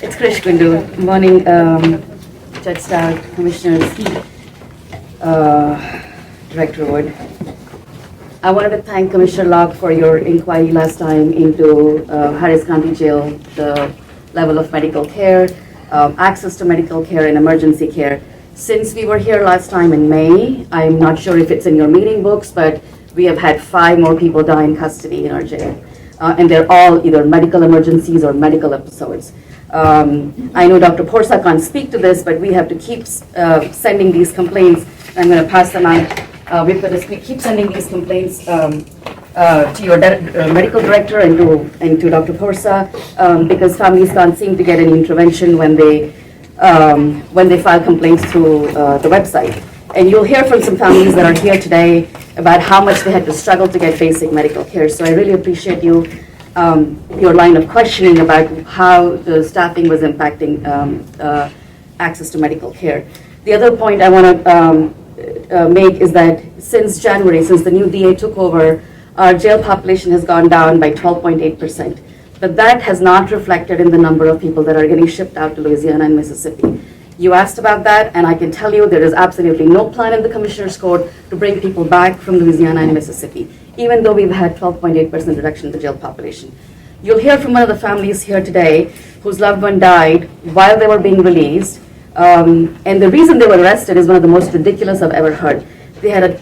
It's Krish Gundu. Good morning, Judge Stout, Commissioners, Director Wood. I wanted to thank Commissioner Locke for your inquiry last time into Harris County Jail, the level of medical care, access to medical care and emergency care. Since we were here last time in May, I'm not sure if it's in your meeting books, but we have had 5 more people die in custody in our jail. And they're all either medical emergencies or medical episodes. I know Dr. Porsa can't speak to this, but we have to keep sending these complaints. I'm going to pass them out. We've got to keep sending these complaints to your medical director and to Dr. Porsa because families can't seem to get any intervention when they file complaints through the website. And you'll hear from some families that are here today about how much they had to struggle to get basic medical care. So I really appreciate your line of questioning about how the staffing was impacting access to medical care. The other point I want to make is that since January, since the new DA took over, our jail population has gone down by 12.8%. But that has not reflected in the number of people that are getting shipped out to Louisiana and Mississippi. You asked about that, and I can tell you there is absolutely no plan in the Commissioner's Court to bring people back from Louisiana and Mississippi, even though we've had 12.8% reduction in the jail population. You'll hear from one of the families here today whose loved one died while they were being released, and the reason they were arrested is one of the most ridiculous I've ever heard. They had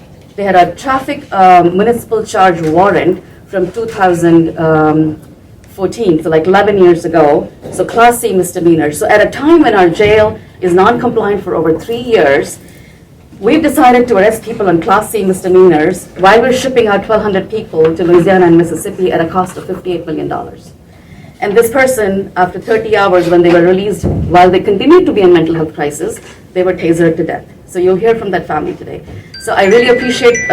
a traffic municipal charge warrant from 2014, so like 11 years ago, so Class C misdemeanor. So at a time when our jail is non-compliant for over 3 years, we've decided to arrest people on Class C misdemeanors while we're shipping out 1,200 people to Louisiana and Mississippi at a cost of $58 million. And this person, after 30 hours when they were released, while they continued to be in mental health crisis, they were tasered to death. So you'll hear from that family today. So I really appreciate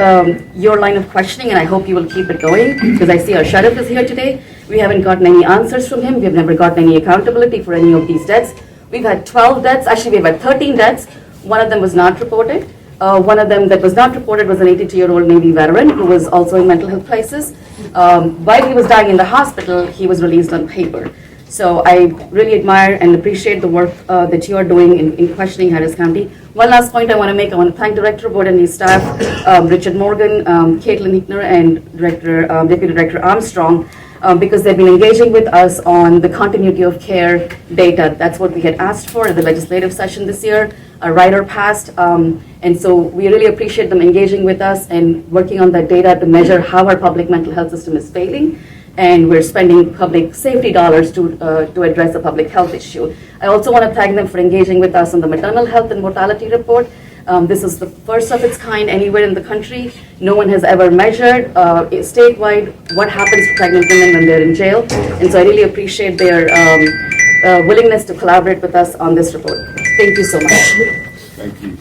your line of questioning, and I hope you will keep it going, because I see our sheriff is here today. We haven't gotten any answers from him. We've never gotten any accountability for any of these deaths. We've had 12 deaths. Actually, we've had 13 deaths. One of them was not reported. One of them that was not reported was an 82-year-old Navy veteran who was also in mental health crisis. While he was dying in the hospital, he was released on paper. So I really admire and appreciate the work that you are doing in questioning Harris County. One last point I want to make, I want to thank Director Wood and his staff, Richard Morgan, Caitlin Hickner, and Deputy Director Armstrong, because they've been engaging with us on the continuity of care data. That's what we had asked for at the legislative session this year. A rider passed, and so we really appreciate them engaging with us and working on that data to measure how our public mental health system is failing. And we're spending public safety dollars to address a public health issue. I also want to thank them for engaging with us on the maternal health and mortality report. This is the first of its kind anywhere in the country. No one has ever measured statewide what happens to pregnant women when they're in jail. And so I really appreciate their willingness to collaborate with us on this report. Thank you so much. Thank you.